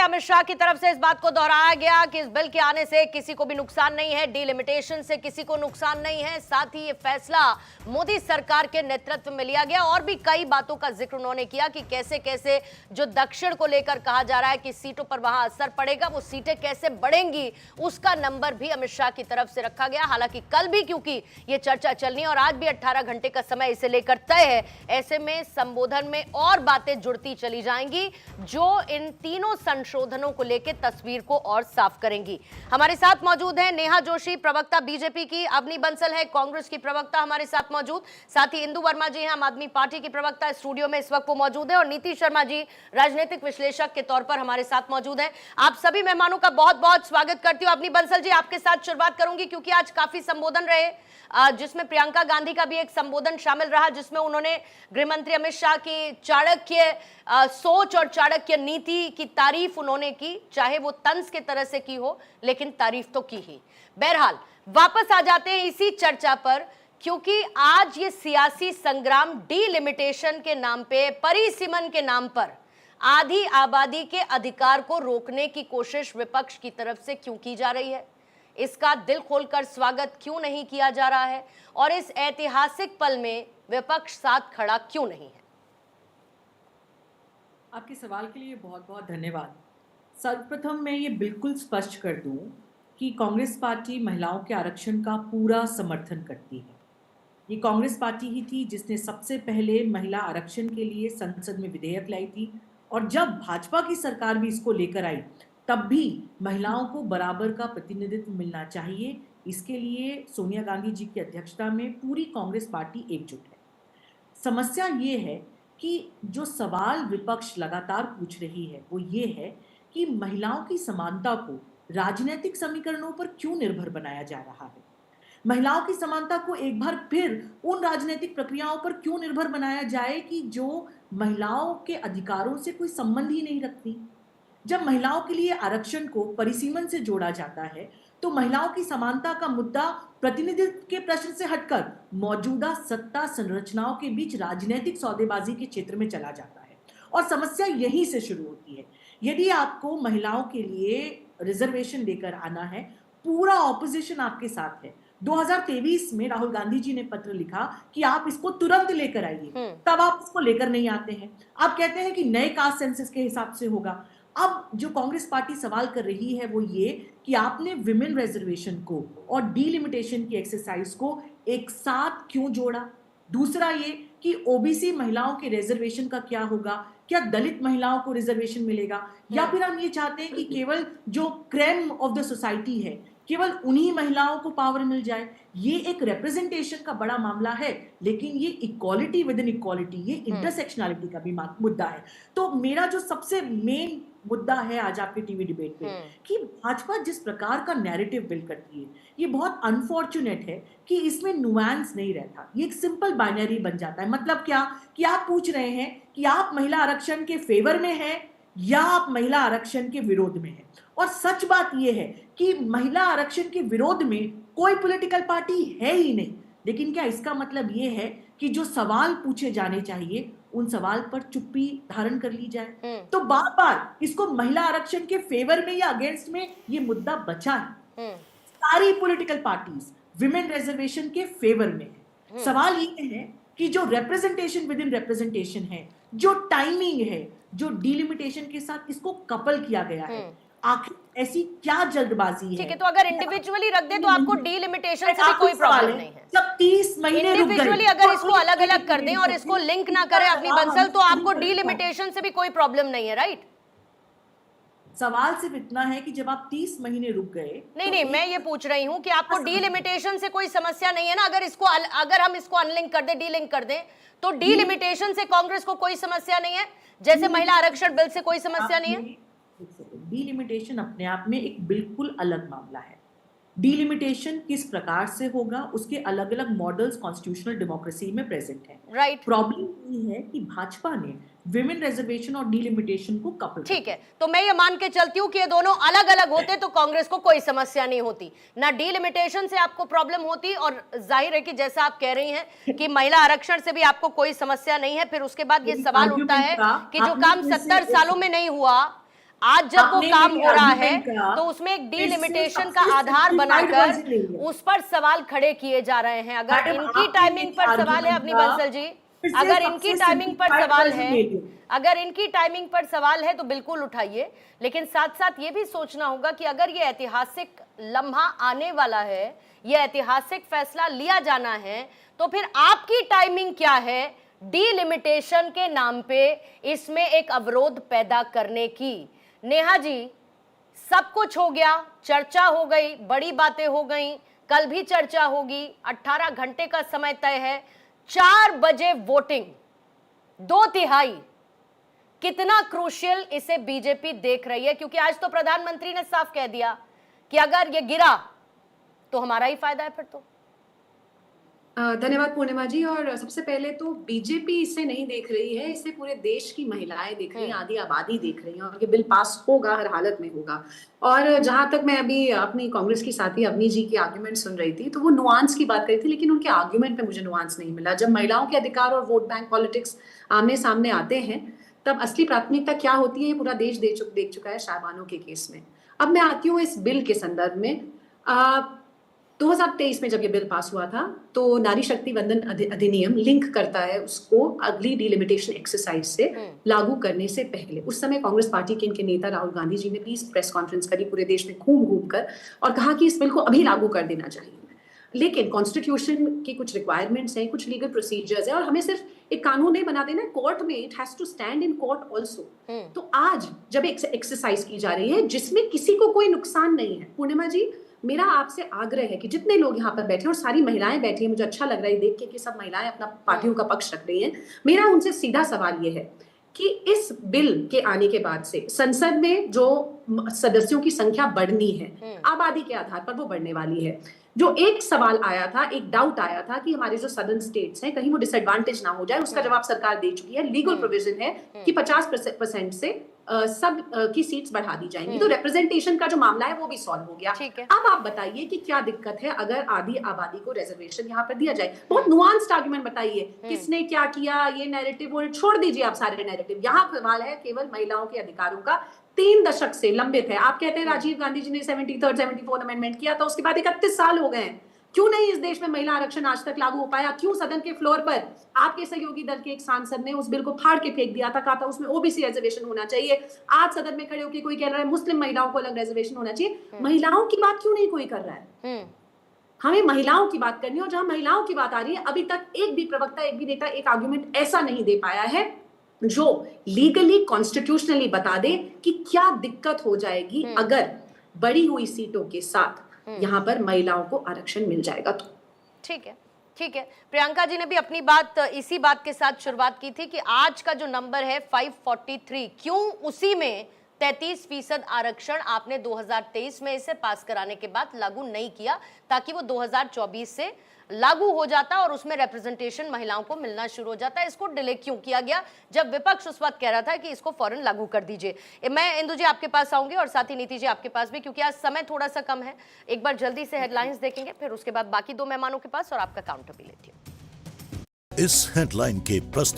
अमित शाह की तरफ से इस बात को दोहराया गया कि इस बिल के आने से किसी को भी नुकसान नहीं है, डीलिमिटेशन से किसी को नुकसान नहीं है। साथ ही ये फैसला मोदी सरकार के नेतृत्व में लिया गया। और भी कई बातों का जिक्र उन्होंने किया कि कैसे कैसे जो दक्षिण को लेकर कहा जा रहा है कि सीटों पर वहां असर पड़ेगा, वो सीटें कैसे बढ़ेंगी, उसका नंबर भी अमित शाह की तरफ से रखा गया। हालांकि कल भी क्योंकि ये चर्चा चलनी है और आज भी 18 घंटे का समय इसे लेकर तय है, ऐसे में संबोधन में और बातें जुड़ती चली जाएंगी जो इन तीनों संशोधनों को लेकर तस्वीर को और साफ करेंगी। हमारे साथ मौजूद हैं नेहा जोशी, प्रवक्ता बीजेपी की, अवनी बंसल है कांग्रेस की प्रवक्ता हमारे साथ मौजूद, साथ ही इंदु वर्मा जी हैं आम आदमी पार्टी की प्रवक्ता, स्टूडियो में इस वक्त वो मौजूद है, और नीति शर्मा जी राजनीतिक विश्लेषक के तौर पर हमारे साथ मौजूद हैं। आप सभी मेहमानों का बहुत बहुत स्वागत करती हूँ। अवनी बंसल जी, आपके साथ शुरुआत करूंगी क्योंकि आज काफी संबोधन रहे, जिसमें प्रियंका गांधी का भी एक संबोधन शामिल रहा, जिसमें उन्होंने गृहमंत्री अमित शाह की चाणक्य सोच और चाणक्य नीति की तारीफ उन्होंने की, चाहे वो तंज के तरह से की हो, लेकिन तारीफ तो की ही। बहरहाल वापस आ जाते हैं इसी चर्चा पर, क्योंकि आज ये सियासी संग्राम डीलिमिटेशन के नाम पे, परिसीमन के नाम पर आधी आबादी के अधिकार को रोकने की कोशिश विपक्ष की तरफ से क्यों की जा रही है, इसका दिल खोलकर स्वागत क्यों नहीं किया जा रहा है, और इस ऐतिहासिक पल में विपक्ष साथ खड़ा क्यों नहीं है? आपके सवाल के लिए बहुत बहुत धन्यवाद। सर्वप्रथम मैं ये बिल्कुल स्पष्ट कर दूं कि कांग्रेस पार्टी महिलाओं के आरक्षण का पूरा समर्थन करती है। ये कांग्रेस पार्टी ही थी जिसने सबसे पहले महिला आरक्षण के लिए संसद में विधेयक लाई थी, और जब भाजपा की सरकार भी इसको लेकर आई तब भी महिलाओं को बराबर का प्रतिनिधित्व मिलना चाहिए। इसके लिए सोनिया गांधी जी की अध्यक्षता में पूरी कांग्रेस पार्टी एकजुट है। समस्या ये है कि जो सवाल विपक्ष लगातार पूछ रही है वो ये है कि महिलाओं की समानता को राजनीतिक समीकरणों पर क्यों निर्भर बनाया जा रहा है। महिलाओं की समानता को एक बार फिर उन राजनीतिक प्रक्रियाओं पर क्यों निर्भर बनाया जाए कि जो महिलाओं के अधिकारों से कोई संबंध ही नहीं रखती। जब महिलाओं के लिए आरक्षण को परिसीमन से जोड़ा जाता है तो महिलाओं की समानता का मुद्दा प्रतिनिधित्व के प्रश्न से हटकर मौजूदा सत्ता संरचनाओं के बीच राजनीतिक सौदेबाजी के क्षेत्र में चला जाता है, और समस्या यहीं से शुरू होती है। यदि आपको महिलाओं के लिए रिजर्वेशन लेकर आना है, पूरा ऑपोजिशन आपके साथ है। 2023 में राहुल गांधी जी ने पत्र लिखा कि आप इसको तुरंत लेकर आइए, तब आप इसको लेकर नहीं आते हैं। आप कहते हैं कि नए कास्ट सेंसस के हिसाब से होगा। अब जो कांग्रेस पार्टी सवाल कर रही है वो ये कि आपने विमेन रिजर्वेशन को और डीलिमिटेशन की एक्सरसाइज को एक साथ क्यों जोड़ा। दूसरा ये कि ओबीसी महिलाओं के रिजर्वेशन का क्या होगा, क्या दलित महिलाओं को रिजर्वेशन मिलेगा, या फिर हम ये चाहते हैं कि केवल जो क्रेम ऑफ द सोसाइटी है केवल उन्हीं महिलाओं को पावर मिल जाए। ये एक रिप्रेजेंटेशन का बड़ा मामला है, लेकिन ये इक्वालिटी विद इन इक्वालिटी, ये इंटरसेक्शनलिटी का भी मुद्दा है। तो मेरा जो सबसे मेन मुद्दा है आज आपके टीवी डिबेट पे कि भाजपा जिस प्रकार का नैरेटिव बिल्ड करती है, ये बहुत अनफॉर्चुनेट है कि इसमें नुआंस नहीं रहता। ये एक सिंपल बाइनरी बन जाता है। मतलब क्या कि आप पूछ रहे हैं कि आप महिला आरक्षण के फेवर में हैं या आप महिला आरक्षण के विरोध में हैं। और सच बात यह है कि महिला आरक्षण के विरोध में कोई पॉलिटिकल पार्टी है ही नहीं। लेकिन क्या इसका मतलब यह है कि जो सवाल पूछे जाने चाहिए उन सवाल पर चुप्पी धारण कर ली जाए? तो बार बार इसको महिला आरक्षण के फेवर में या अगेंस्ट में ये मुद्दा बचा है। सारी पॉलिटिकल पार्टीज विमेन रिजर्वेशन के फेवर में है। सवाल ये है कि जो रिप्रेजेंटेशन विद इन रिप्रेजेंटेशन है, जो टाइमिंग है, जो डीलिमिटेशन के साथ इसको कपल किया गया है, आखिर ऐसी क्या जल्दबाजी है? ठीक है, तो अगर इंडिविजुअली रख दे तो आपको डीलिमिटेशन से भी कोई प्रॉब्लम नहीं है। जब 30 महीने रुक गए, इंडिविजुअली अगर इसको अलग अलग कर दें और इसको लिंक ना करें अपनी बंसल, तो आपको डीलिमिटेशन से भी कोई प्रॉब्लम नहीं है, राइट? सवाल सिर्फ इतना है कि जब आप 30 महीने रुक गए, नहीं, मैं ये पूछ रही हूँ कि आपको डीलिमिटेशन से कोई समस्या नहीं है ना? अगर हम इसको अनलिंक कर दें, डीलिंक कर दें, तो डीलिमिटेशन से कांग्रेस को कोई समस्या नहीं है, जैसे महिला आरक्षण बिल से कोई समस्या नहीं है। डीलिमिटेशन अपने आप में एक बिल्कुल अलग मामला है। डीलिमिटेशन किस प्रकार से होगा उसके अलग अलग मॉडल्स कॉन्स्टिट्यूशनल डेमोक्रेसी में प्रेजेंट हैं। राइट। प्रॉब्लम ये है कि भाजपा ने विमेन रिजर्वेशन और डीलिमिटेशन को कपल। ठीक है, तो मैं ये मान के चलती हूँ कि ये दोनों अलग अलग होते तो कांग्रेस को कोई समस्या नहीं होती, ना डीलिमिटेशन से आपको प्रॉब्लम होती, और जाहिर है कि जैसा आप कह रही हैं कि महिला आरक्षण से भी आपको कोई समस्या नहीं है। फिर उसके बाद ये सवाल उठता है कि जो काम 70 सालों में नहीं हुआ, आज जब वो आपने काम मेरी हो रहा है argument का तो उसमें एक फिर से डीलिमिटेशन का सबसे आधार simplified बनाकर version ले लिया। उस पर सवाल खड़े किए जा रहे हैं। अगर मैडम, इनकी आपने टाइमिंग मेरी पर सवाल है, argument अपनी का बंसल जी, फिर से अगर सबसे इनकी टाइमिंग पर simplified सवाल version है, ले लिया। अगर इनकी टाइमिंग पर सवाल है तो बिल्कुल उठाइए, लेकिन साथ साथ ये भी सोचना होगा कि अगर ये ऐतिहासिक लम्हा आने वाला है, ये ऐतिहासिक फैसला लिया जाना है, तो फिर आपकी टाइमिंग क्या है डीलिमिटेशन के नाम पे इसमें एक अवरोध पैदा करने की। नेहा जी, सब कुछ हो गया, चर्चा हो गई, बड़ी बातें हो गई, कल भी चर्चा होगी, 18 घंटे का समय तय है, 4 बजे वोटिंग, 2/3 कितना क्रूशियल इसे बीजेपी देख रही है? क्योंकि आज तो प्रधानमंत्री ने साफ कह दिया कि अगर ये गिरा तो हमारा ही फायदा है फिर तो। धन्यवाद पूर्णिमा जी। और सबसे पहले तो बीजेपी इसे नहीं देख रही है, इसे पूरे देश की महिलाएं देख रही हैं, आधी आबादी देख रही है, और ये बिल पास होगा, हर हालत में होगा। और जहां तक मैं अभी अपनी कांग्रेस की साथी अवनी जी की आर्ग्यूमेंट सुन रही थी, तो वो नुआंस की बात करी थी, लेकिन उनके आर्ग्यूमेंट में मुझे नुआंस नहीं मिला। जब महिलाओं के अधिकार और वोट बैंक पॉलिटिक्स आमने सामने आते हैं, तब असली प्राथमिकता क्या होती है, ये पूरा देश देख चुका है शाहबानो के केस में। अब मैं आती हूँ इस बिल के संदर्भ में। 2023 में जब ये बिल पास हुआ था, तो नारी शक्ति वंदन अधिनियम लिंक करता है उसको अगली डिलिमिटेशन एक्सरसाइज से लागू करने से पहले। उस समय कांग्रेस पार्टी के इनके नेता राहुल गांधी जी ने भी प्रेस कॉन्फ्रेंस करी पूरे देश में घूम घूम कर, और कहा कि इस बिल को अभी लागू कर देना चाहिए। लेकिन कॉन्स्टिट्यूशन की कुछ रिक्वायरमेंट्स हैं, कुछ लीगल प्रोसीजर्स हैं, और हमें सिर्फ एक कानून नहीं बना देना, कोर्ट में it has to stand in court also. तो आज जब एक एक्सरसाइज की जा रही है जिसमें किसी को कोई नुकसान नहीं है, पूर्णिमा जी, मेरा आपसे आग्रह है कि जितने लोग यहाँ पर बैठे हैं, और सारी महिलाएं बैठी हैं, मुझे अच्छा लग रहा है देख के कि सब महिलाएं अपना पार्टियों का पक्ष रख रही हैं, मेरा उनसे सीधा सवाल ये है कि इस बिल के आने के बाद से संसद में जो सदस्यों की संख्या बढ़नी है, आबादी के आधार पर वो बढ़ने वाली है। जो एक सवाल आया था, एक डाउट आया था कि हमारे जो सदर्न स्टेट्स हैं कहीं वो डिसएडवांटेज ना हो जाए, उसका जवाब सरकार दे चुकी है। लीगल प्रोविजन है कि 50% से सब की सीट्स बढ़ा दी जाएंगी, तो रिप्रेजेंटेशन का जो मामला है वो भी सॉल्व हो गया। अब आप बताइए कि क्या दिक्कत है अगर आधी आबादी को रिजर्वेशन यहाँ पर दिया जाए। बहुत नुआंस्ड आर्गुमेंट बताइए, किसने क्या किया, ये नैरेटिव वो छोड़ दीजिए आप सारे नैरेटिव। यहाँ सवाल है केवल महिलाओं के अधिकारों का, 3 दशक से लंबित है। आप कहते हैं राजीव गांधी जी ने 73rd 74th अमेंडमेंट किया था, उसके बाद 31 साल हो गए हैं। क्यों नहीं इस देश में महिला आरक्षण आज तक लागू हो पाया? क्यों सदन के फ्लोर पर आपके सहयोगी दल के एक सांसद ने उस बिल को फाड़ के फेंक दिया था, कहा था उसमें ओबीसी रिजर्वेशन होना चाहिए। आज सदन में खड़े होकर कोई कह रहा है मुस्लिम महिलाओं को अलग रिजर्वेशन होना चाहिए। महिलाओं की बात क्यों नहीं कोई कर रहा है? हमें महिलाओं की बात करनी है, और जहां महिलाओं की बात आ रही है, अभी तक एक भी प्रवक्ता, एक भी नेता एक आर्गुमेंट ऐसा नहीं दे पाया है जो लीगली कॉन्स्टिट्यूशनली बता दे कि क्या दिक्कत हो जाएगी अगर बढ़ी हुई सीटों के साथ यहाँ पर महिलाओं को आरक्षण मिल जाएगा तो। ठीक है, ठीक है। प्रियंका जी ने भी अपनी बात इसी बात के साथ शुरुआत की थी कि आज का जो नंबर है 543, क्यों उसी में 33% आरक्षण आपने 2023 में इसे पास कराने के बाद लागू नहीं किया, ताकि वो 2024 से लागू हो जाता और उसमें रिप्रेजेंटेशन महिलाओं को मिलना शुरू हो जाता। इसको डिले क्यों किया गया, जब विपक्ष उस वक्त कह रहा था कि इसको फौरन लागू कर दीजिए। मैं इंदु जी आपके पास आऊंगी और साथ ही नीति जी आपके पास भी, क्योंकि आज समय थोड़ा सा कम है। एक बार जल्दी से हेडलाइंस देखेंगे, फिर उसके बाद बाकी 2 मेहमानों के पास और आपका काउंटेबिलिटी। इस हेडलाइन के प्रस्तुत